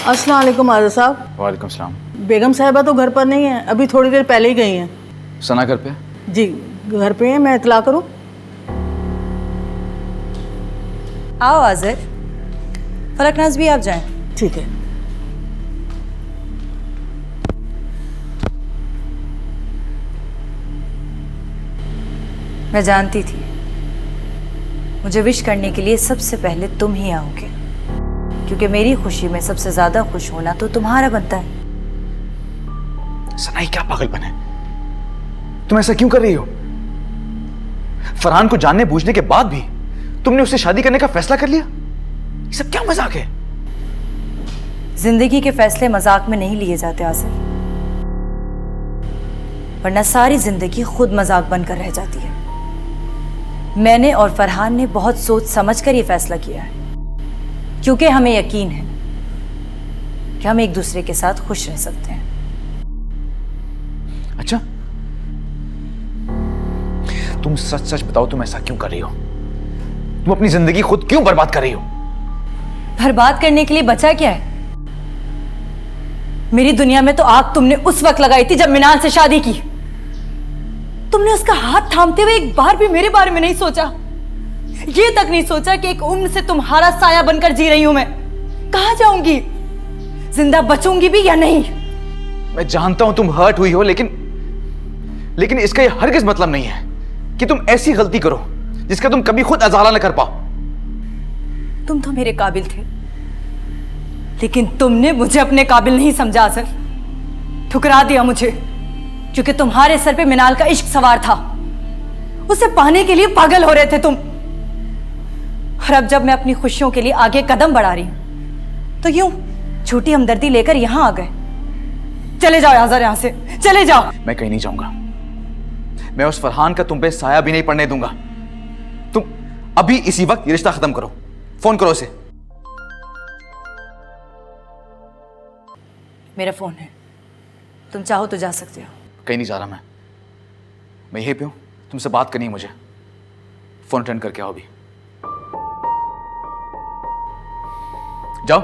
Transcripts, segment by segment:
अस्सलाम वालेकुम आज़ा साहब। वालेकुम सलाम। बेगम साहिबा तो घर पर नहीं है, अभी थोड़ी देर पहले ही गई हैं। सना घर पे? जी घर पे है, मैं इतला करूं? आओ आज़िर, फलकनाज भी आप जाएं। ठीक है। मैं जानती थी मुझे विश करने के लिए सबसे पहले तुम ही आओगे, क्योंकि मेरी खुशी में सबसे ज्यादा खुश होना तो तुम्हारा बनता है। सना ये क्या पागलपन है? तुम ऐसा क्यों कर रही हो? फरहान को जानने बूझने के बाद भी तुमने उससे शादी करने का फैसला कर लिया? ये सब क्या मजाक है? जिंदगी के फैसले मजाक में नहीं लिए जाते आसिफ, वरना सारी जिंदगी खुद मजाक बनकर रह जाती है। मैंने और फरहान ने बहुत सोच समझकर यह फैसला किया है, क्योंकि हमें यकीन है कि हम एक दूसरे के साथ खुश रह सकते हैं। अच्छा, तुम सच सच बताओ, तुम ऐसा क्यों कर रही हो? तुम अपनी जिंदगी खुद क्यों बर्बाद कर रही हो? बर्बाद करने के लिए बचा क्या है? मेरी दुनिया में तो आग तुमने उस वक्त लगाई थी जब मिनाल से शादी की। तुमने उसका हाथ थामते हुए एक बार भी मेरे बारे में नहीं सोचा। ये तक नहीं सोचा कि एक उम्र से तुम्हारा साया बनकर जी रही हूं मैं। कहां जाऊंगी? जिंदा बचूंगी भी या नहीं? मैं जानता हूं तुम हर्ट हुई हो, लेकिन इसका यह हरगिज मतलब नहीं है कि तुम ऐसी गलती करो जिसका तुम कभी खुद अजाला न कर पाओ। तुम तो मेरे काबिल थे, लेकिन तुमने मुझे अपने काबिल नहीं समझा सर। ठुकरा दिया मुझे, क्योंकि तुम्हारे सर पे मिनाल का इश्क सवार था। उसे पाने के लिए पागल हो रहे थे तुम। और अब जब मैं अपनी खुशियों के लिए आगे कदम बढ़ा रही हूं तो यूं छोटी हमदर्दी लेकर यहां आ गए। चले जाओ आज़र, यहां से चले जाओ। मैं कहीं नहीं जाऊंगा। मैं उस फरहान का तुम पे साया भी नहीं पड़ने दूंगा। तुम अभी इसी वक्त ये रिश्ता खत्म करो। फोन करो उसे। मेरा फोन है, तुम चाहो तो जा सकते हो। कहीं नहीं जा रहा मैं यहीं पे हूं। तुमसे बात करनी है मुझे। फोन अटेंड करके आओ अभी। जाओ।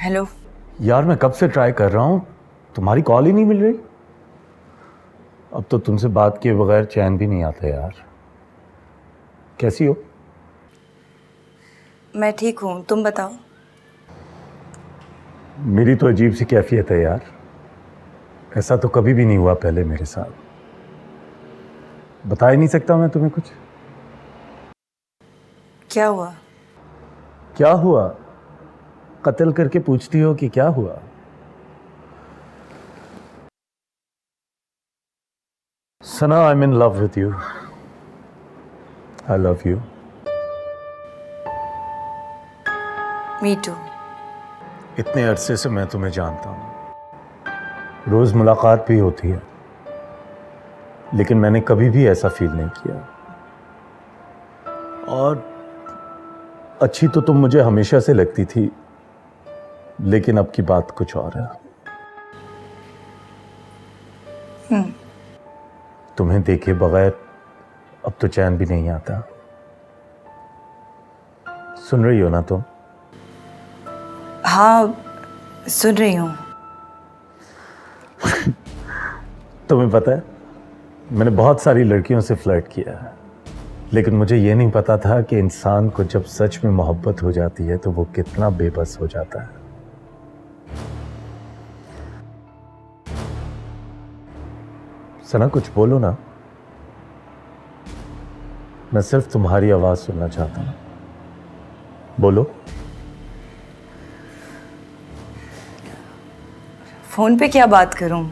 हेलो यार, मैं कब से ट्राई कर रहा हूं, तुम्हारी कॉल ही नहीं मिल रही। अब तो तुमसे बात किए बगैर चैन भी नहीं आता यार। कैसी हो? मैं ठीक हूं, तुम बताओ। मेरी तो अजीब सी कैफियत है यार। ऐसा तो कभी भी नहीं हुआ पहले मेरे साथ। बता ही नहीं सकता मैं तुम्हें कुछ। क्या हुआ? क्या हुआ? कत्ल करके पूछती हो कि क्या हुआ? Sana, I am in love with you. I love you. Me too. इतने अरसे से मैं तुम्हें जानता हूं, रोज मुलाकात भी होती है, लेकिन मैंने कभी भी ऐसा फील नहीं किया। और अच्छी तो तुम मुझे हमेशा से लगती थी, लेकिन अब की बात कुछ और है। तुम्हें देखे बगैर अब तो चैन भी नहीं आता। सुन रही हो ना तुम? हाँ, सुन रही हूं। तुम्हें पता है, मैंने बहुत सारी लड़कियों से फ्लर्ट किया है, लेकिन मुझे ये नहीं पता था कि इंसान को जब सच में मोहब्बत हो जाती है तो वो कितना बेबस हो जाता है। सना, कुछ बोलो ना। मैं सिर्फ तुम्हारी आवाज सुनना चाहता हूं। बोलो। फोन पे क्या बात करूं?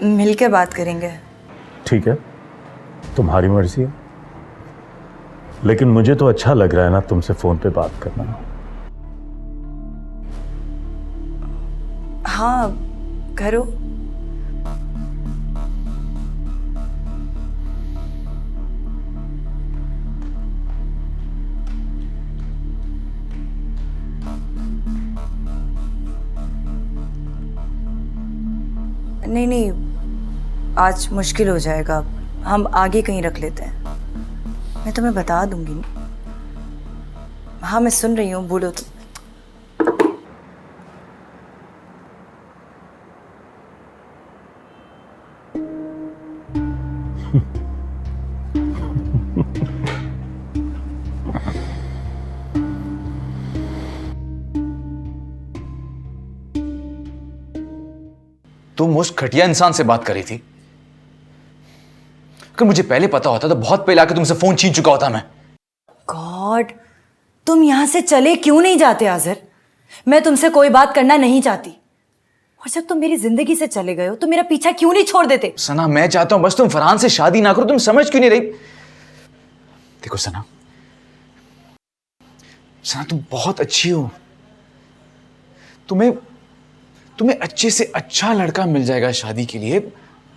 मिलकर बात करेंगे। ठीक है, तुम्हारी मर्जी है, लेकिन मुझे तो अच्छा लग रहा है ना तुमसे फोन पे बात करना। हाँ, करो। नहीं नहीं, आज मुश्किल हो जाएगा, हम आगे कहीं रख लेते हैं। मैं तुम्हें बता दूंगी। हाँ मैं सुन रही हूँ, बोलो तुम। तुम उस घटिया इंसान से बात कर रही थी। अगर मुझे पहले पता होता तो बहुत पहले आके तुमसे फोन छीन चुका होता मैं। गॉड, तुम यहां से चले क्यों नहीं जाते आज़र? मैं तुमसे कोई बात करना नहीं चाहती। और जब तुम मेरी जिंदगी से चले गए हो तो मेरा पीछा क्यों नहीं छोड़ देते? सना, मैं चाहता हूं बस तुम फरहान से शादी ना करो। तुम समझ क्यों नहीं रही? देखो सना, सना तुम बहुत अच्छी हो। तुम्हें अच्छे से अच्छा लड़का मिल जाएगा शादी के लिए,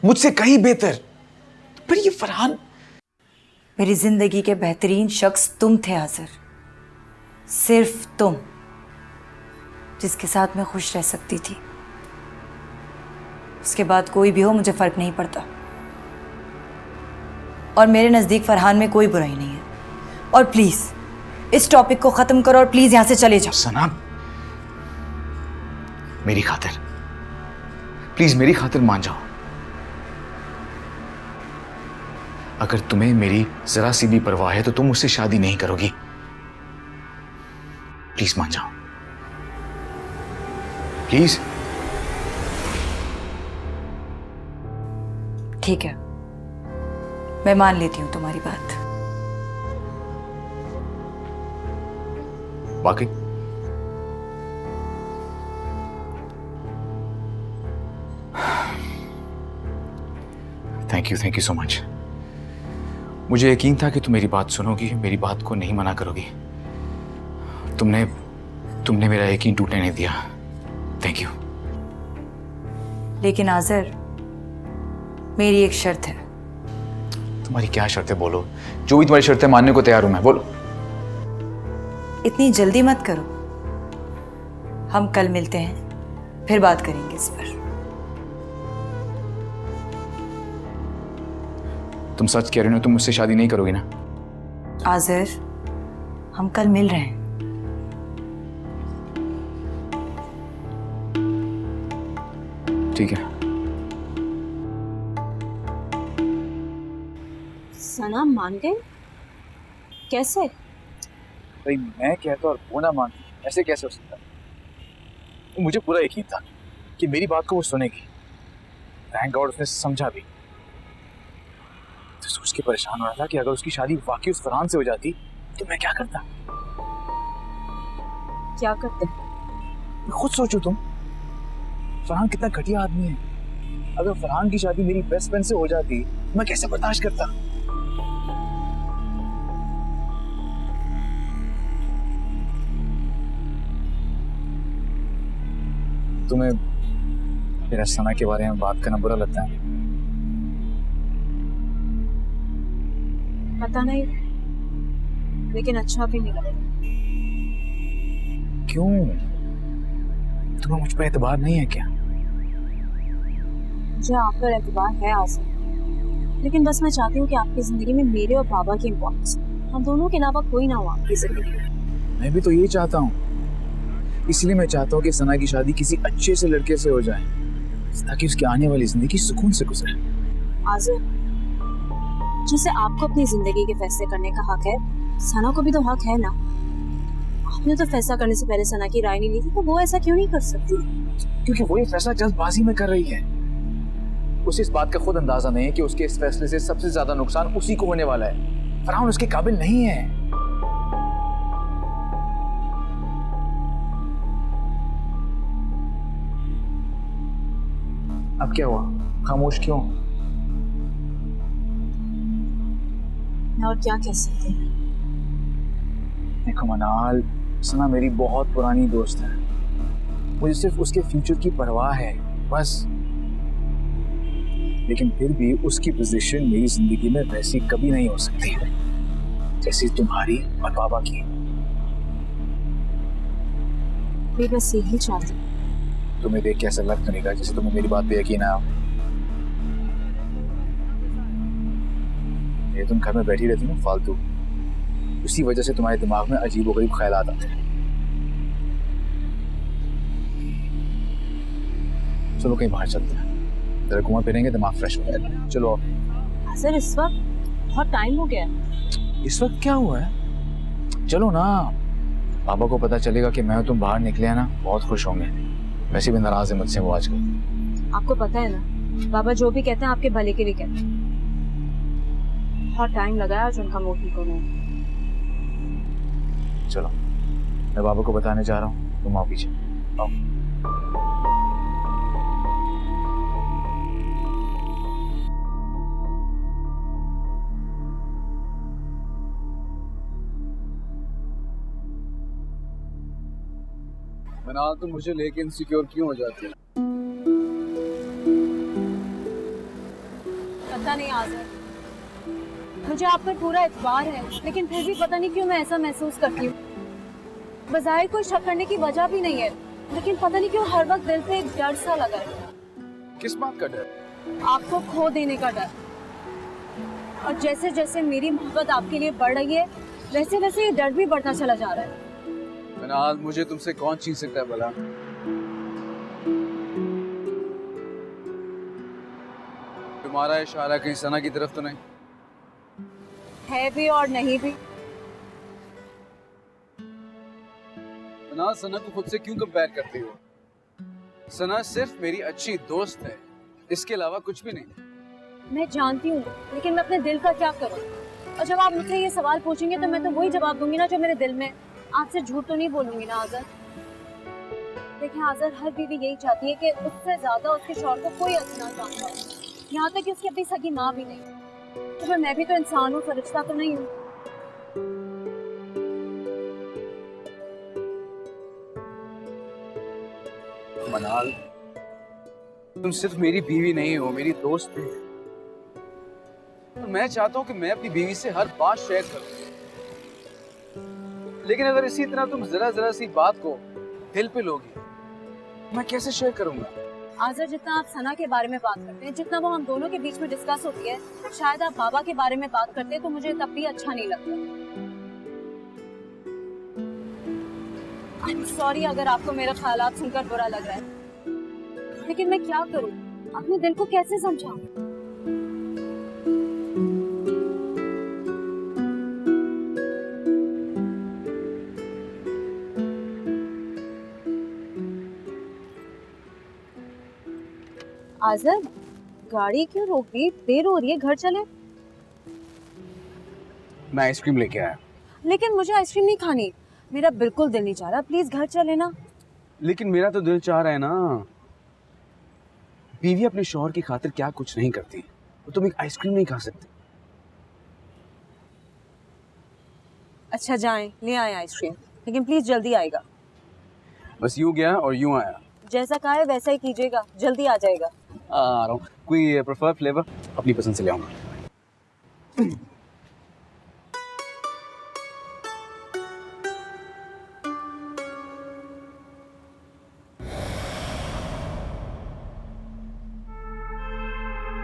मुझसे कहीं बेहतर। पर ये फरहान। मेरी जिंदगी के बेहतरीन शख्स तुम थे आज़र, सिर्फ तुम, जिसके साथ मैं खुश रह सकती थी। उसके बाद कोई भी हो मुझे फर्क नहीं पड़ता। और मेरे नजदीक फरहान में कोई बुराई नहीं है। और प्लीज इस टॉपिक को खत्म करो और प्लीज यहां से चले जाओ। सना, मेरी खातिर, प्लीज मेरी खातिर मान जाओ। अगर तुम्हें मेरी जरा सी भी परवाह है तो तुम मुझसे शादी नहीं करोगी। प्लीज मान जाओ, प्लीज। ठीक है, मैं मान लेती हूं तुम्हारी बात। बाकी थैंक यू सो मच। मुझे यकीन था कि तुम मेरी बात सुनोगी, मेरी बात को नहीं मना करोगी। तुमने मेरा यकीन टूटने नहीं दिया। Thank you. लेकिन आज़र, मेरी एक शर्त है। तुम्हारी क्या शर्त है? बोलो। जो भी तुम्हारी शर्तें मानने को तैयार हूं मैं। बोलो। इतनी जल्दी मत करो, हम कल मिलते हैं, फिर बात करेंगे इस पर। तुम सच कह रहे हो? तुम मुझसे शादी नहीं करोगी ना? आज़र, हम कल मिल रहे हैं। ठीक है। सना मान गए? कैसे? भाई मैं कहता और वो ना मान, ऐसे कैसे हो सकता? मुझे पूरा यकीन था कि मेरी बात को वो सुनेगी। थैंक गॉड उसने समझा भी। तो सोच के परेशान हो रहा था कि अगर उसकी शादी वाकई उस फरहान से हो जाती तो मैं क्या करता। क्या करते? खुद सोचो तुम, फरहान कितना घटिया आदमी है। अगर फरहान की शादी मेरी बेस्ट फ्रेंड से हो जाती मैं कैसे बर्दाश्त करता। तुम्हें मेरा सना के बारे में बात करना बुरा लगता है? पता नहीं, लेकिन अच्छा भी नहीं लगता। क्यों? तुम्हें मुझ पर एतबार नहीं है क्या? मुझे आप पर एतबार है आज़र, लेकिन बस मैं चाहती हूँ कि आपकी जिंदगी में मेरे और बाबा की इम्पोर्टेंस, हम दोनों के अलावा कोई ना हो आपकी जिंदगी में। मैं भी तो यही चाहता हूँ। इसलिए मैं चाहता हूँ कि सना की शादी किसी अच्छे से लड़के से हो जाए ताकि उसकी आने वाली जिंदगी सुकून से गुजरे। आज़र, जैसे आपको अपनी जिंदगी के फैसले करने का हक है, सना को भी तो हक है ना। आपने तो फैसला करने से पहले सना की राय नहीं ली थी, तो वो ऐसा क्यों नहीं कर सकती? क्योंकि वो ये फैसला जल्दबाजी में कर रही है। उसे इस बात का खुद अंदाजा नहीं है कि उसके इस फैसले से सबसे ज्यादा नुकसान उसी को होने वाला है। फरहान उसके काबिल नहीं है। अब क्या हुआ? खामोश क्यों? मैं और क्या कह सकती हूँ? देखो मनाल, सना मेरी बहुत पुरानी दोस्त है। मुझे सिर्फ उसके फ्यूचर की परवाह है बस। लेकिन फिर भी उसकी पोजीशन मेरी जिंदगी में वैसी कभी नहीं हो सकती जैसी तुम्हारी और बाबा की। मैं बस यही चाहती हूँ तुम्हें देख के ऐसा लग तो नहीं रहा जैसे तुम्हें मेरी बात पे यकीन आया हो। ये तुम घर में बैठी रहती हो फालतू, उसी वजह से तुम्हारे दिमाग में अजीबोगरीब ख्यालात आते हैं। चलो कहीं बाहर चलते हैं, जरा घूमा फिरेंगे, दिमाग फ्रेश हो जाएगा। चलो। सर इस वक्त बहुत टाइम हो गया है। इस वक्त क्या हुआ है? चलो ना, पापा को पता चलेगा कि मैं और तुम बाहर निकले हैं ना, बहुत खुश होंगे। वैसे भी नाराज है मुझसे वो आजकल। आपको पता है ना, बाबा जो भी कहते हैं आपके भले के लिए कहते हैं। बहुत टाइम लगा आज उनका मूड ठीक होने में। चलो मैं बाबा को बताने जा रहा हूँ, तुम आओ पीछे। आओ। मनाल, तुम मुझे लेके इनसिक्योर क्यों हो जाती है? पता नहीं आज़र, मुझे आप पर पूरा एतबार है, लेकिन फिर भी पता नहीं क्यों मैं ऐसा महसूस करती हूँ। बज़ाहिर कोई शक करने की वजह भी नहीं है, लेकिन पता नहीं क्यों हर वक्त दिल पे एक डर सा लगा है। किस बात का डर? आपको खो देने का डर। और जैसे जैसे मेरी मोहब्बत आपके लिए बढ़ रही है, वैसे वैसे ये डर भी बढ़ता चला जा रहा है। मनाल, मुझे तुमसे कौन छीन सकता है भला? तुम्हारा इशारा कहीं सना की तरफ तो नहीं है भी और नहीं भी। मनाल, सना को खुद से क्यों कंपेयर करती हो? सना सिर्फ मेरी अच्छी दोस्त है, इसके अलावा कुछ भी नहीं। मैं जानती हूँ, लेकिन मैं अपने दिल का क्या करूँ? और जब आप मुझसे ये सवाल पूछेंगे तो मैं तो वही जवाब दूंगी ना जो मेरे दिल में। आपसे झूठ तो नहीं बोलूंगी ना आज़र। देखिए आज़र, हर बीवी यही चाहती है कि उससे ज्यादा उसके शौहर को कोई अच्छा ना जानता हो, यहाँ तक कि उसकी अपनी सगी माँ भी नहीं। तो मैं भी तो इंसान हूँ, फरिश्ता तो नहीं हूँ। मनाल, तुम सिर्फ मेरी बीवी नहीं हो, मेरी दोस्त भी। तो मैं चाहता हूँ कि मैं अपनी बीवी से हर बात शेयर करूँ, लेकिन अगर इसी तरह तुम जरा जरा सी बात को दिल पे लोगी, मैं कैसे शेयर करूंगा? आज़र, जितना आप सना के बारे में बात करते हैं, जितना वो हम दोनों के बीच में डिस्कस होती है, शायद आप बाबा के बारे में बात करते हैं तो मुझे तब भी अच्छा नहीं लगता। आई एम सॉरी अगर आपको मेरा ख्यालात सुनकर बुरा लग रहा है, लेकिन मैं क्या करूं? अपने दिल को कैसे समझाऊं? आज़र, गाड़ी क्यों रोक दी? देर हो रही है, घर चले। मैं आइसक्रीम लेके आया। लेकिन मुझे आइसक्रीम नहीं खानी, मेरा बिल्कुल दिल नहीं चाह रहा। प्लीज घर चले ना। लेकिन मेरा तो दिल चाह रहा है ना। बीवी अपने शौहर की खातिर क्या कुछ नहीं करती, तो तुम एक आइसक्रीम नहीं खा सकते? अच्छा जाएं, ले आए आइसक्रीम, लेकिन प्लीज जल्दी आएगा। बस यूं गया और यूं आया। जैसा कहा है वैसा ही कीजिएगा, जल्दी आ जाएगा। आ रहा हूँ। कोई प्रेफर फ्लेवर अपनी पसंद से ले आऊंगा।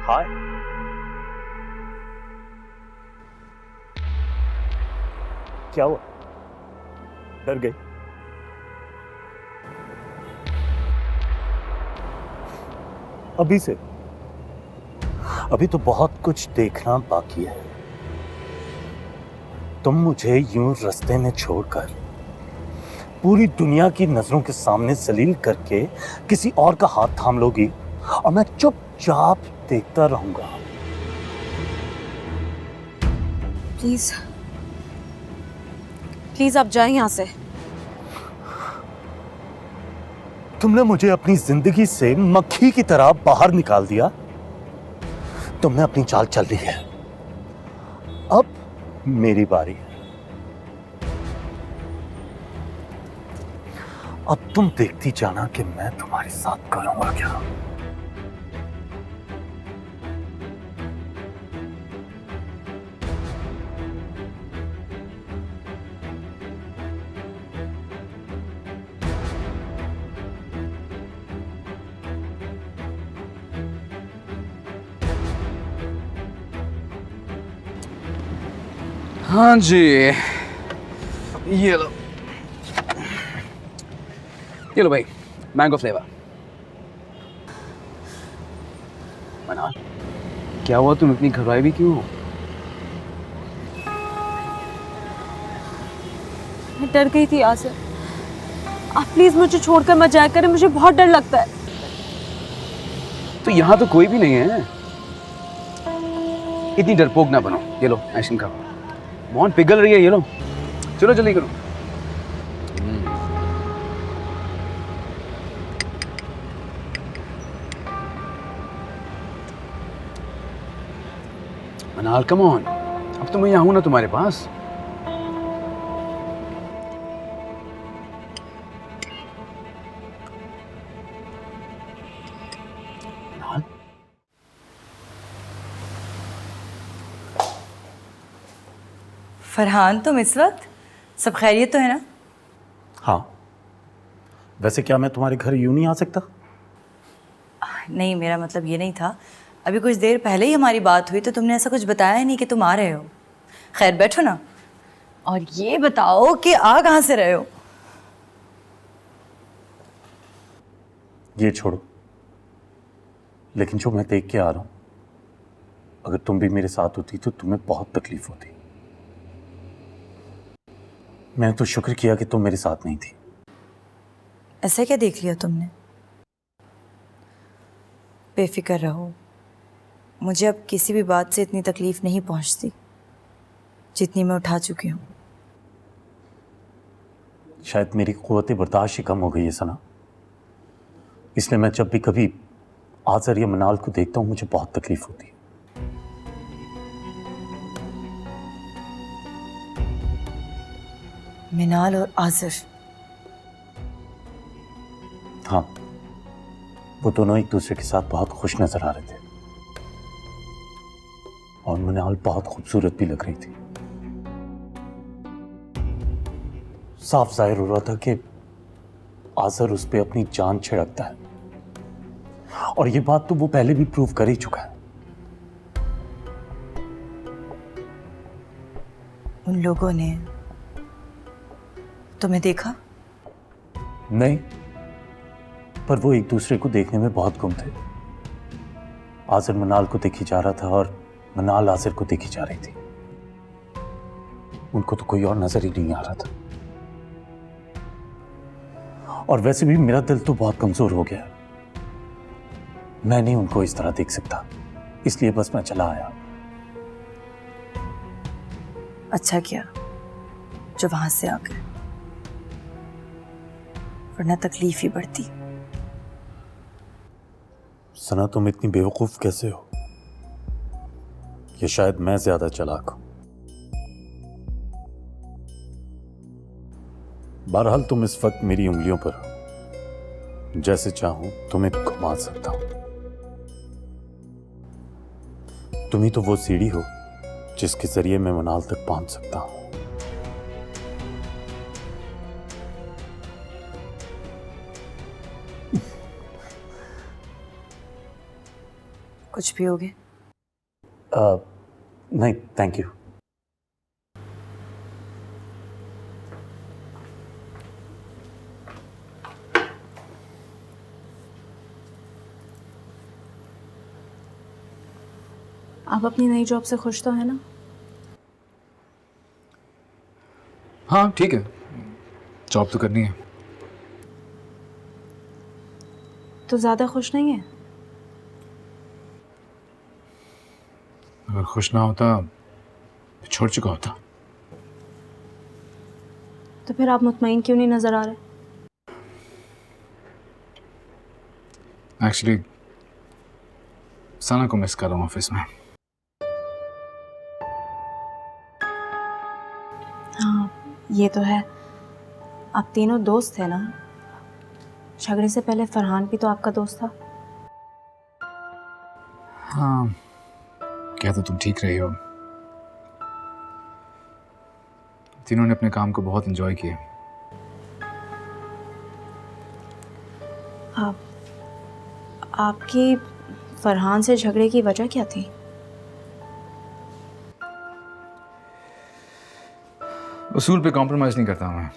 हाय। क्या हुआ? डर गई? अभी से? अभी तो बहुत कुछ देखना बाकी है। तुम मुझे यूं रास्ते में छोड़कर पूरी दुनिया की नजरों के सामने जलील करके किसी और का हाथ थाम लोगी और मैं चुपचाप देखता रहूंगा। प्लीज प्लीज आप जाएं यहाँ से। तुमने मुझे अपनी जिंदगी से मक्खी की तरह बाहर निकाल दिया। तुमने अपनी चाल चल रही है, अब मेरी बारी है। अब तुम देखती जाना कि मैं तुम्हारे साथ करूंगा क्या। हाँ जी, ये लो, ये लो भाई, मैंगो फ्लेवर। मना, क्या हुआ, तुम इतनी घबराई भी क्यों हो? मैं डर गई थी आसिर। आप प्लीज मुझे छोड़कर मत जाया करें, मुझे बहुत डर लगता है। तो यहाँ तो कोई भी नहीं है, इतनी डरपोक ना बनो। ये लो आइसक्रीम खाओ, बहुत पिघल रही है, ये लो, चलो जल्दी करो। मनाल कम ऑन, अब तो मैं यहाँ हूं ना तुम्हारे पास। मनाल, फरहान, तुम इस वक्त? सब खैरियत तो है ना? हाँ, वैसे क्या मैं तुम्हारे घर यूं नहीं आ सकता? नहीं, मेरा मतलब ये नहीं था। अभी कुछ देर पहले ही हमारी बात हुई तो तुमने ऐसा कुछ बताया ही नहीं कि तुम आ रहे हो। खैर, बैठो ना और ये बताओ कि आ कहाँ से रहे हो? ये छोड़ो, लेकिन जो मैं देख के आ रहा हूं, अगर तुम भी मेरे साथ होती तो तुम्हें बहुत तकलीफ होती। मैंने तो शुक्र किया कि तुम मेरे साथ नहीं थी। ऐसा क्या देख लिया तुमने? बेफिक्र रहो, मुझे अब किसी भी बात से इतनी तकलीफ नहीं पहुंचती जितनी मैं उठा चुकी हूँ। शायद मेरी क़ुव्वत बर्दाश्त ही कम हो गई है सना, इसलिए मैं जब भी कभी आज़र या मनाल को देखता हूँ मुझे बहुत तकलीफ होती है। मिनाल और आज़र? हाँ, वो दोनों एक दूसरे के साथ बहुत खुश नजर आ रहे थे और मनाल बहुत खूबसूरत भी लग रही थी। साफ जाहिर हो रहा था कि आज़र उस पे अपनी जान छिड़कता है, और ये बात तो वो पहले भी प्रूव कर ही चुका है। उन लोगों ने तुम्हें देखा? नहीं, पर वो एक दूसरे को देखने में बहुत गुम थे। आज़र मनाल को देखी जा रहा था और मनाल आज़र को देखी जा रही थी। उनको तो कोई और नजर ही नहीं आ रहा था। और वैसे भी मेरा दिल तो बहुत कमजोर हो गया, मैं नहीं उनको इस तरह देख सकता, इसलिए बस मैं चला आया। अच्छा किया जो वहां से आ गए, वरना तकलीफ ही बढ़ती। सना, तुम इतनी बेवकूफ कैसे हो? या शायद मैं ज्यादा चालाक हूं। बहरहाल तुम इस वक्त मेरी उंगलियों पर हो, जैसे चाहूं तुम्हें घुमा सकता हूं। तुम ही तो वो सीढ़ी हो जिसके जरिए मैं मनाल तक पहुंच सकता हूं। कुछ भी हो गया? नहीं, थैंक यू। आप अपनी नई जॉब से खुश तो है ना? हाँ ठीक है, जॉब तो करनी है। तो ज्यादा खुश नहीं है? अगर खुश ना होता तो छोड़ चुका होता। तो फिर आप मुतमईन क्यों नहीं नजर आ रहे? एक्चुअली सना को मिस कर रहा हूँ ऑफिस में। हाँ, ये तो है। आप तीनों दोस्त थे ना? झगड़े से पहले फरहान भी तो आपका दोस्त था। हाँ, क्या तो तुम ठीक रही हो। तीनों ने अपने काम को बहुत एंजॉय किया। आपकी फरहान से झगड़े की वजह क्या थी? उसूल पे कॉम्प्रोमाइज़ नहीं करता मैं,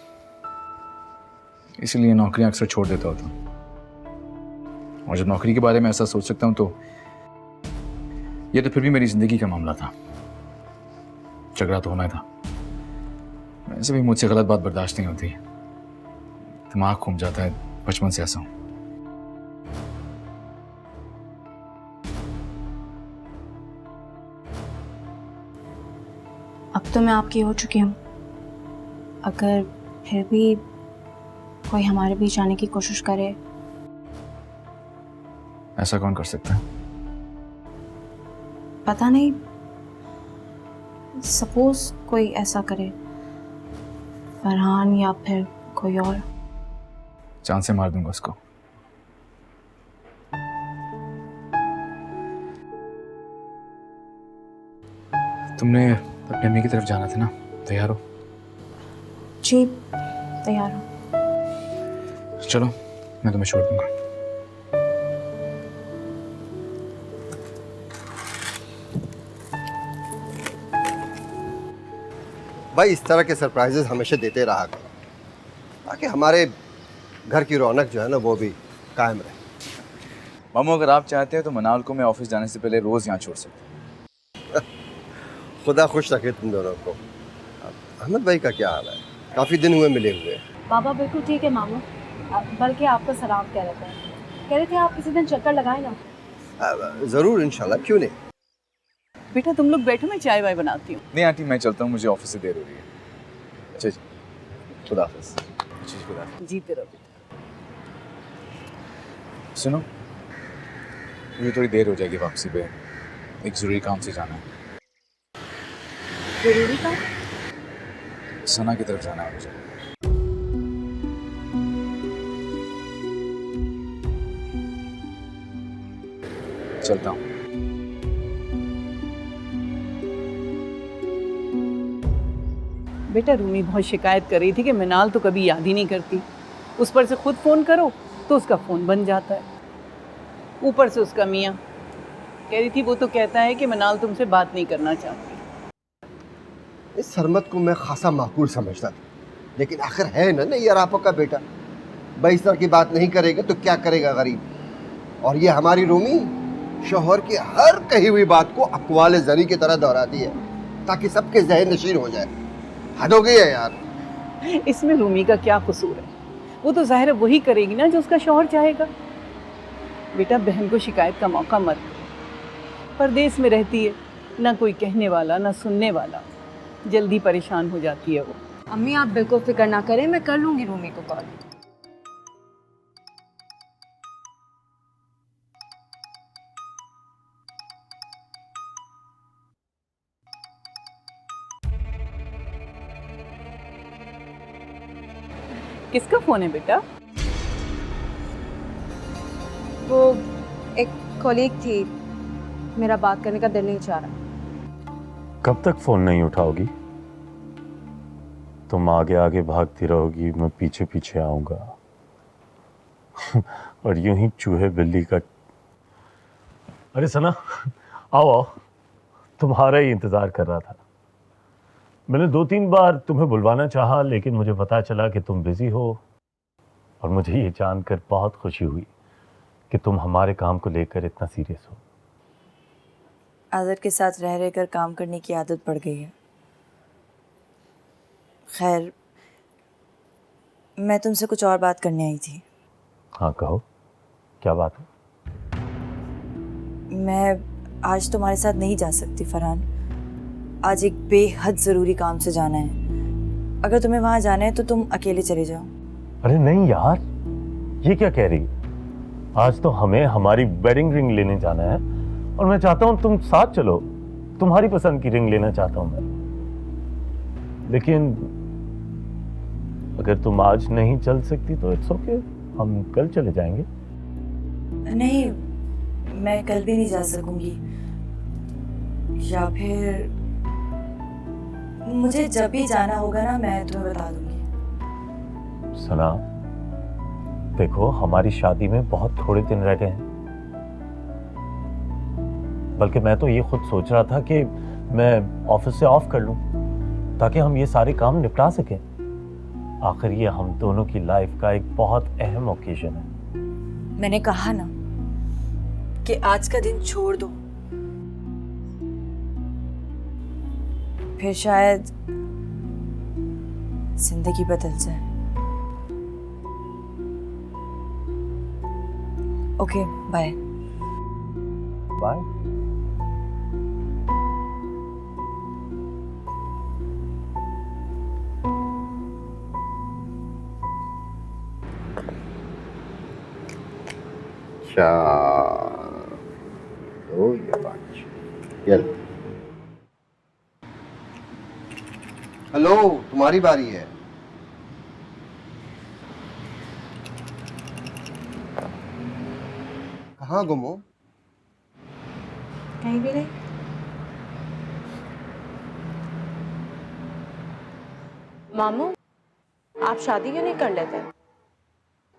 इसीलिए नौकरियां अक्सर छोड़ देता होता हूँ। और जब नौकरी के बारे में ऐसा सोच सकता हूँ तो ये तो फिर भी मेरी ज़िंदगी का मामला था। झगड़ा तो होना ही था। वैसे भी मुझसे गलत बात बर्दाश्त नहीं होती, दिमाग घूम जाता है, बचपन से ऐसा हूँ। अब तो मैं आपकी हो चुकी हूँ, अगर फिर भी कोई हमारे बीच आने की कोशिश करे। ऐसा कौन कर सकता है? पता नहीं, सपोज कोई ऐसा करे, फरहान या फिर कोई और। जान से मार दूंगा उसको। तुमने अपनी अम्मी की तरफ जाना था ना, तैयार हो? जी तैयार हूँ। चलो मैं तुम्हें छोड़ दूंगा। भाई इस तरह के सरप्राइजेस हमेशा देते रहा करो, ताकि हमारे घर की रौनक जो है ना वो भी कायम रहे। मामू, अगर आप चाहते हैं तो मनाल को मैं ऑफिस जाने से पहले रोज यहाँ छोड़ सकता हूँ। खुदा खुश रखे तुम दोनों को। अहमद भाई का क्या हाल है? काफ़ी दिन हुए मिले हुए। बाबा बिल्कुल ठीक है मामू, बल्कि आपका सलाम कह रहे थे, कह रहे थे आप किसी दिन चक्कर लगाए ना। ज़रूर इंशाल्लाह, क्यों नहीं। बेटा तुम लोग बैठो, मैं चाय वाय बनाती हूँ। नहीं आंटी, मैं चलता हूँ, मुझे ऑफिस से देर हो रही है। अच्छा जी, खुदा हाफिज़। अच्छा जी, खुदा हाफिज़। जीते रहो बेटा। सुनो, मुझे थोड़ी देर हो जाएगी वापसी पे, एक ज़रूरी काम से जाना है। जरूरी था। सना की तरफ जाना है मुझे। चलता हूँ। बेटा रूमी बहुत शिकायत कर रही थी कि मिनाल तो कभी याद ही नहीं करती, उस पर से खुद फ़ोन करो तो उसका फ़ोन बन जाता है, ऊपर से उसका मियाँ कह रही थी वो तो कहता है कि मिनाल तुमसे बात नहीं करना चाहती। इस सरमत को मैं खासा माकूल समझता था, लेकिन आखिर है ना नहीं अरापा का बेटा, भाई इस तरह की बात नहीं करेगा तो क्या करेगा गरीब। और ये हमारी रूमी शोहर की हर कही हुई बात को अक़वाल ज़री की तरह दोहराती है ताकि सबके ज़हन नशीन हो जाए। हद हो गई है यार। इसमें रूमी का क्या कसूर है? वो तो ज़ाहिर है वही करेगी ना जो उसका शौहर चाहेगा। बेटा बहन को शिकायत का मौका मत दो, परदेश में रहती है, ना कोई कहने वाला ना सुनने वाला, जल्दी परेशान हो जाती है वो। अम्मी आप बिल्कुल फिक्र ना करें, मैं कर लूँगी रूमी को कॉल। किसका फ़ोन है बेटा? वो एक कॉलीग थी, मेरा बात करने का दिल नहीं चाह रहा। कब तक फोन नहीं उठाओगी? तुम आगे आगे भागती रहोगी, मैं पीछे पीछे आऊंगा और यूं ही चूहे बिल्ली का। अरे सना, आओ आओ, तुम्हारा ही इंतजार कर रहा था। मैंने 2-3 बार तुम्हें बुलवाना चाहा, लेकिन मुझे पता चला कि तुम बिजी हो, और मुझे ये जानकर बहुत खुशी हुई कि तुम हमारे काम को लेकर इतना सीरियस हो। आज़र के साथ रह रहकर काम करने की आदत पड़ गई है। खैर, मैं तुमसे कुछ और बात करने आई थी। हाँ कहो, क्या बात है? मैं आज तुम्हारे साथ नहीं जा सकती फरहान, आज एक बेहद ज़रूरी काम से जाना है। अगर तुम्हें वहाँ जाना है तो तुम अकेले चले जाओ। अरे नहीं यार, ये क्या कह रही? आज तो हमें हमारी वेडिंग रिंग लेने जाना है, और मैं चाहता हूँ तुम साथ चलो। तुम्हारी पसंद की रिंग लेना चाहता हूँ मैं, लेकिन अगर तुम आज नहीं चल सकती तो इट्स ओके, हम कल चले जाएंगे। नहीं, मैं कल भी नहीं जा सकूंगी, या फिर मुझे जब भी जाना होगा ना मैं तुम्हें बता दूंगी। सना देखो, हमारी शादी में बहुत थोड़े दिन रह गए हैं, बल्कि मैं तो ये खुद सोच रहा था कि मैं ऑफिस से ऑफ कर लूं, ताकि हम ये सारे काम निपटा सकें। आखिर ये हम दोनों की लाइफ का एक बहुत अहम ओकेजन है। मैंने कहा ना कि आज का दिन छोड़ दो, फिर शायद जिंदगी बदल जाए। Okay, bye. बाय। Oh, ये बात। चल। हेलो, तुम्हारी बारी है। कहाँ गुम हो? कहीं भी नहीं। मामू, आप शादी क्यों नहीं कर लेते?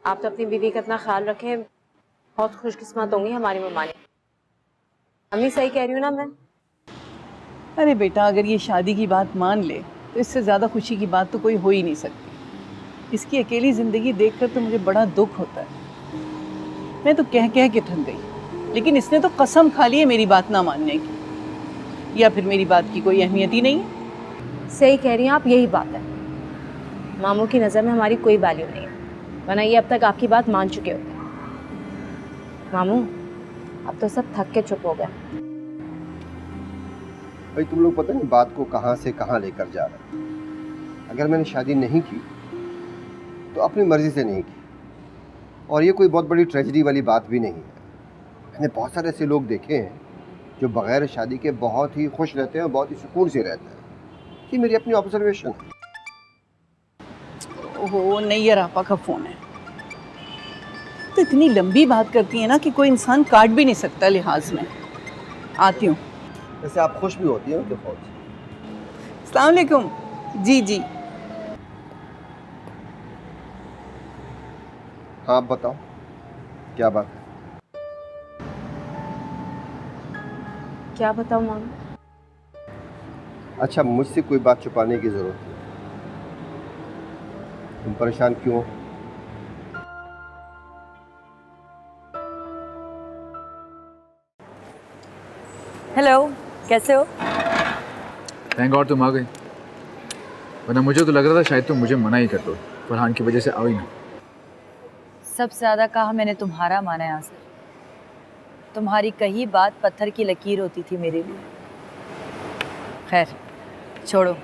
आप तो अपनी बीवी का इतना ख्याल रखें, बहुत खुशकिस्मत होंगी हमारी ममानी। अम्मी सही कह रही हूँ ना मैं? अरे बेटा, अगर ये शादी की बात मान ले तो इससे ज़्यादा खुशी की बात तो कोई हो ही नहीं सकती। इसकी अकेली ज़िंदगी देखकर तो मुझे बड़ा दुख होता है। मैं तो कह कह के थक गई, लेकिन इसने तो कसम खा ली है मेरी बात ना मानने की। या फिर मेरी बात की कोई अहमियत ही नहीं है? सही कह रही हैं आप, यही बात है। मामू की नज़र में हमारी कोई वैल्यू नहीं है, वरना ये अब तक आपकी बात मान चुके होते। मामू, अब तो सब थक के चुप हो गए। भाई तुम लोग पता नहीं बात को कहाँ से कहाँ लेकर जा रहे हैं। अगर मैंने शादी नहीं की तो अपनी मर्जी से नहीं की, और ये कोई बहुत बड़ी ट्रेजेडी वाली बात भी नहीं है। मैंने बहुत सारे ऐसे लोग देखे हैं जो बगैर शादी के बहुत ही खुश रहते हैं और बहुत ही सुकून से रहते हैं। ये मेरी अपनी ऑब्जर्वेशन है। ओहो, नैयर आपा का फ़ोन है। तो इतनी लंबी बात करती है ना कि कोई इंसान काट भी नहीं सकता लिहाज में। आती हूँ। वैसे आप खुश भी होती हैं उनके फोन से? अस्सलाम वालेकुम। जी जी। हाँ, आप बताओ क्या बात है? क्या बताऊँ मामू? अच्छा, मुझसे कोई बात छुपाने की जरूरत नहीं। तुम परेशान क्यों हो? हेलो, कैसे हो? थैंक गॉड तुम आ गई, वरना मुझे तो लग रहा था शायद तुम मुझे मना ही कर दो। फरहान की वजह से आओ ही ना। सबसे ज्यादा कहा मैंने तुम्हारा माना है आसिर। तुम्हारी कही बात पत्थर की लकीर होती थी मेरे लिए। खैर छोड़ो,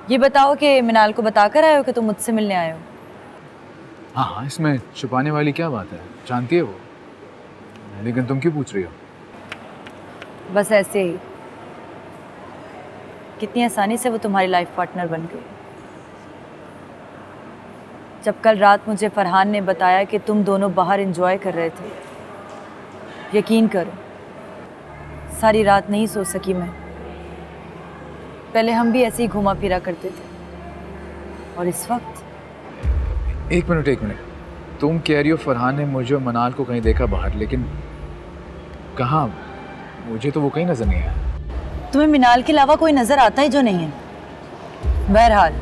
ये बताओ कि मिनाल को बताकर आए हो कि तुम मुझसे मिलने आए हो? हाँ हाँ, इसमें छुपाने वाली क्या बात है, जानती है वो। लेकिन तुम क्यों पूछ रही हो? बस ऐसे ही। कितनी आसानी से वो तुम्हारी लाइफ पार्टनर बन गई। जब कल रात मुझे फरहान ने बताया कि तुम दोनों बाहर एंजॉय कर रहे थे, यकीन करो सारी रात नहीं सो सकी मैं। पहले हम भी ऐसे ही घुमा फिरा करते थे, और इस वक्त। एक मिनट, तुम कह रही हो फरहान ने मुझे और मनाल को कहीं देखा बाहर, लेकिन कहाँ? मुझे तो वो कहीं नजर नहीं आया। तुम्हें मिनाल के अलावा कोई नजर आता ही जो नहीं है। बहरहाल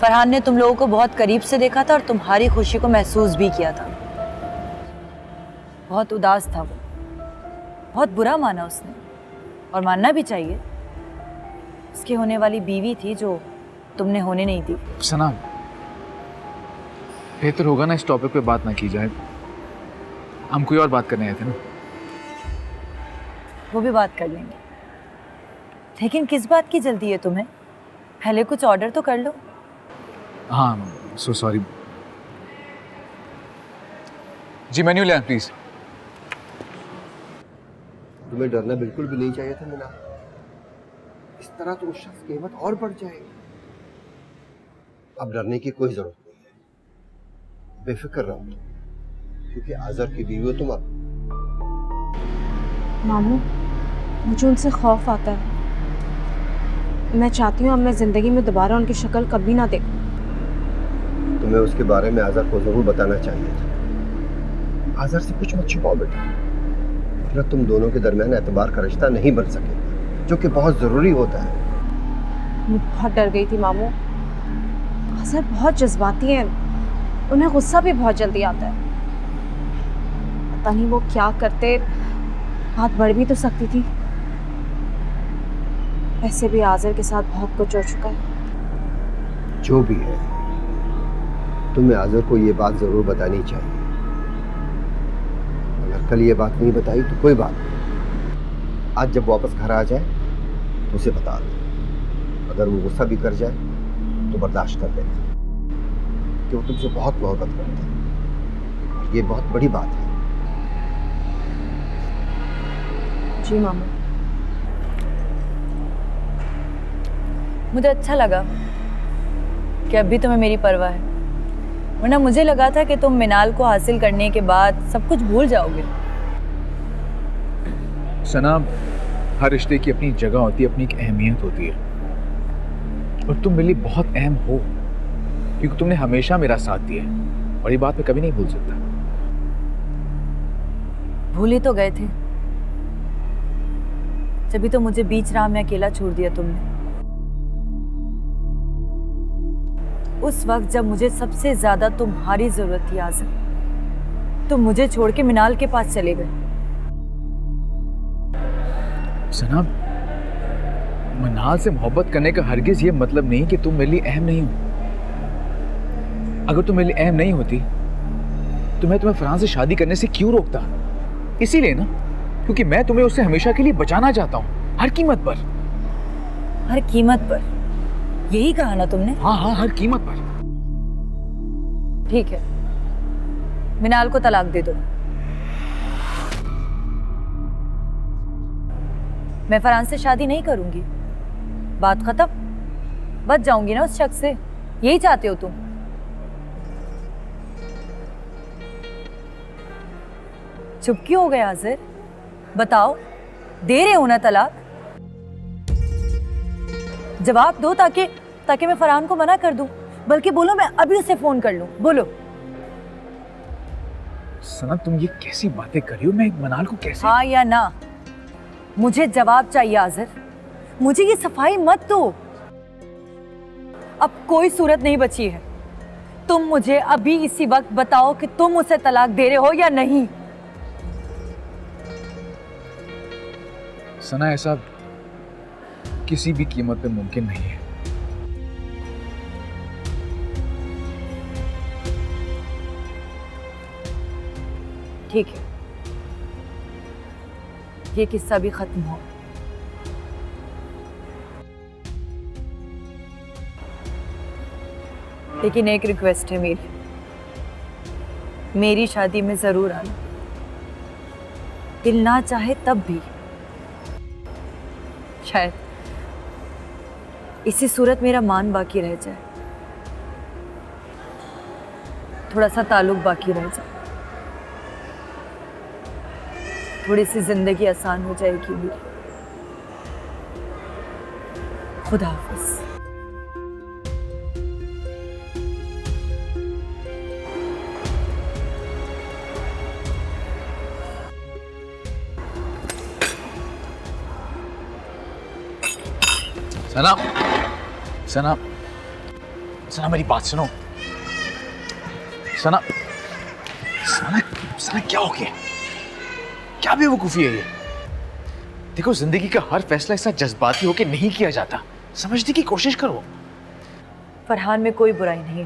फरहान ने तुम लोगों को बहुत करीब से देखा था और तुम्हारी खुशी को महसूस भी किया था। बहुत उदास था वो, बहुत बुरा माना उसने, और मानना भी चाहिए। उसकी होने वाली बीवी थी जो तुमने होने नहीं दी। सना, बेहतर होगा ना इस टॉपिक पे बात ना की जाए। हम कोई और बात करने आए थे ना। वो भी बात कर लेंगे, लेकिन किस बात की जल्दी है तुम्हें? पहले कुछ ऑर्डर तो कर लो। हाँ, सो सॉरी। जी मेन्यू ले प्लीज। तुम्हें डरना बिल्कुल भी नहीं चाहिए था मीना। इस तरह तो उस शख्स की हिम्मत और बढ़ जाएगी। अब डरने की कोई जरूरत नहीं है, बेफिक्र रहो, क्योंकि आज़र की बीवी हो तुम। अब मामू, मुझे उनसे खौफ आता है। मैं चाहती हूँ अब मैं ज़िंदगी में दोबारा उनकी शक्ल कभी ना देखूं। तुम्हें उसके बारे में आज़र को जरूर बताना चाहिए था। आज़र से कुछ मत छुपाओ बेटा, वरना तुम दोनों के दरमियान एतबार का रिश्ता नहीं बन सकेगा, जो कि बहुत ज़रूरी होता है। मैं बहुत डर गई थी मामू। अजहर बहुत जज्बाती हैं, उन्हें गुस्सा भी बहुत जल्दी आता है। पता नहीं वो क्या करते, बात बढ़ भी तो सकती थी। ऐसे भी आज़र के साथ बहुत कुछ हो चुका है। जो भी है, तुम्हें आज़र को ये बात जरूर बतानी चाहिए। अगर कल ये बात नहीं बताई तो कोई बात नहीं, आज जब वापस घर आ जाए तो उसे बता दो। अगर वो गुस्सा भी कर जाए तो बर्दाश्त कर लेना, कि वो तुमसे बहुत मोहब्बत करता है और ये बहुत बड़ी बात है। जी मामू। मुझे अच्छा लगा कि अभी तुम्हें मेरी परवाह है, वरना मुझे लगा था कि तुम मिनाल को हासिल करने के बाद सब कुछ भूल जाओगे। सना, हर रिश्ते की अपनी जगह होती है, अपनी एक अहमियत होती है, और तुम मेरे लिए बहुत अहम हो, क्योंकि तुमने हमेशा मेरा साथ दिया है और ये बात मैं कभी नहीं भूल सकता। भूल ही तो गए थे, जभी तो मुझे बीच राह में अकेला छोड़ दिया तुमने। उस वक्त जब मुझे सबसे ज्यादा तुम्हारी जरूरत थी आज़र, तुम मुझे छोड़ के मिनाल के पास चले गए। सना, मनाल से मोहब्बत करने का हरगिज ये मतलब नहीं कि तुम मेरे लिए अहम नहीं हो। अगर तुम मेरे लिए अहम नहीं होती तो मैं तुम्हें फरहान से शादी करने से क्यों रोकता? इसीलिए ना, क्योंकि मैं तुम्हें उससे हमेशा के लिए बचाना चाहता हूँ, हर कीमत पर। हर कीमत पर? यही कहा ना तुमने? हाँ हाँ, हर कीमत पर। ठीक है, मिनाल को तलाक दे दो। मैं फरहान से शादी नहीं करूंगी, बात खत्म। बच जाऊंगी ना उस शख्स से, यही चाहते हो तुम? चुप क्यों हो गए आज़र? बताओ, दे रहे हो ना तलाक? जवाब दो ताकि मैं फरहान को मना कर दूं, बल्कि बोलो मैं अभी उसे फोन कर लूं। बोलो। सना, तुम ये कैसी बातें कर रही हो? मैं मनाल को कैसे? हाँ या ना, मुझे जवाब चाहिए आज़र। मुझे ये सफाई मत दो। अब कोई सूरत नहीं बची है। तुम मुझे अभी इसी वक्त बताओ कि तुम उसे तलाक दे रहे हो या नहीं। सना, ऐसा किसी भी कीमत पे मुमकिन नहीं है। ठीक है, ये किस्सा भी खत्म हो। लेकिन एक रिक्वेस्ट है मेरी शादी में जरूर आना। दिल ना चाहे तब भी। शायद इसी सूरत मेरा मान बाकी रह जाए, थोड़ा सा ताल्लुक बाकी रह जाए, थोड़ी सी जिंदगी आसान हो जाएगी मेरी। खुदा हाफिज। सना, सना, सना, मेरी बात सुनो। सना, सना, सना, क्या हो गया? क्या बेवकूफी है ये? देखो, जिंदगी का हर फैसला ऐसा जज्बाती होके नहीं किया जाता। समझने की कोशिश करो। फरहान में कोई बुराई नहीं,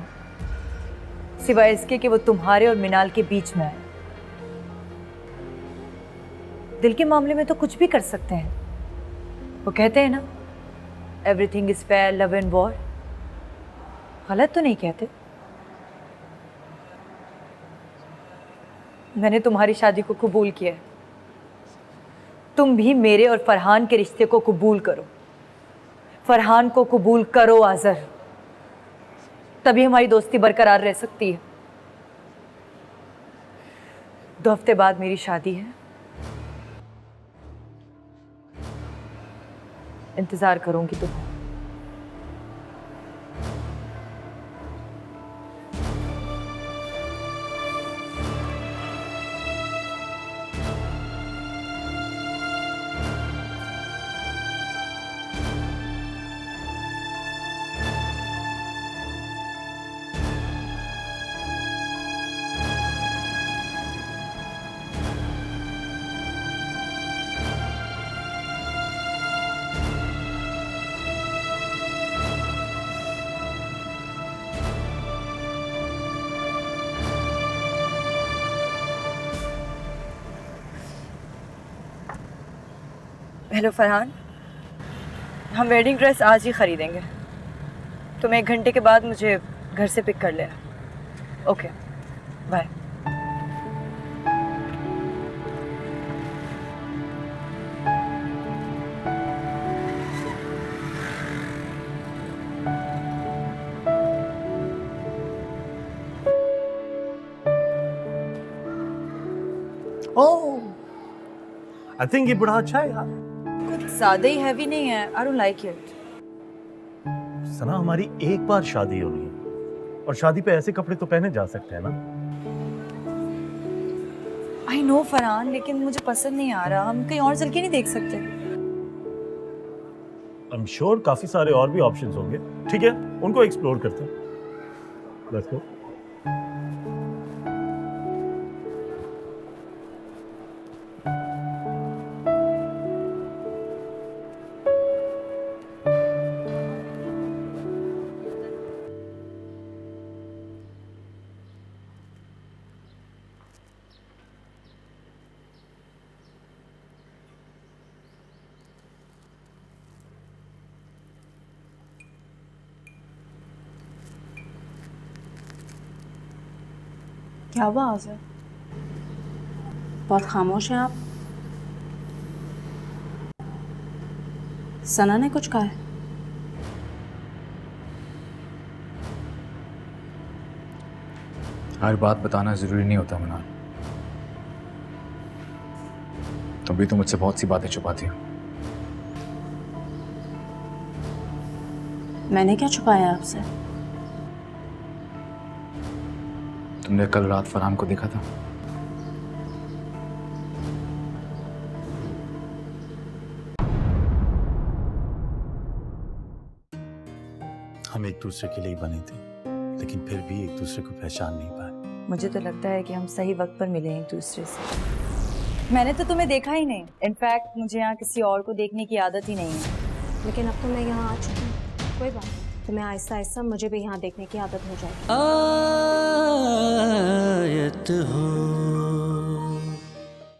सिवाय इसके कि वो तुम्हारे और मिनाल के बीच में आए। दिल के मामले में तो कुछ भी कर सकते हैं। वो कहते हैं ना, everything is fair, love and war. गलत तो नहीं कहते। मैंने तुम्हारी शादी को कबूल किया है। तुम भी मेरे और फरहान के रिश्ते को कबूल करो। फरहान को कबूल करो आज़र, तभी हमारी दोस्ती बरकरार रह सकती है। 2 हफ्ते बाद मेरी शादी है, इंतजार करूंगी तुम्हें। हेलो फरहान, हम वेडिंग ड्रेस आज ही ख़रीदेंगे। तुम 1 घंटे के बाद मुझे घर से पिक कर लेना। Okay, bye. Oh, I think ये बड़ा अच्छा है यार। कुछ ज़्यादा ही हैवी नहीं है। I don't like it. Sana, हमारी एक बार शादी होनी है और शादी पे ऐसे कपड़े तो पहने जा सकते हैं ना। आई नो फरहान, लेकिन मुझे पसंद नहीं आ रहा। हम कहीं और चल के नहीं देख सकते? आई एम श्योर काफी सारे और भी ऑप्शंस होंगे। ठीक है, उनको एक्सप्लोर करते हैं। Let's go. क्या हुआ आज़र? बहुत खामोश हैं आप। सना ने कुछ कहा है? हर बात बताना जरूरी नहीं होता मनाल। तुम भी तो मुझसे बहुत सी बातें छुपाती हो। मैंने क्या छुपाया आपसे? तुमने कल रात फरहान को देखा था? हम एक दूसरे के लिए बने थे, लेकिन फिर भी एक दूसरे को पहचान नहीं पाए। मुझे तो लगता है कि हम सही वक्त पर मिले एक दूसरे से। मैंने तो तुम्हें देखा ही नहीं। इनफैक्ट मुझे यहाँ किसी और को देखने की आदत ही नहीं है। लेकिन अब तो मैं यहाँ आ चुकी हूँ। कोई बात नहीं, तुम्हें आहिस्ता आहिस्ता मुझे भी यहाँ देखने की आदत हो जाएगी। आयत हो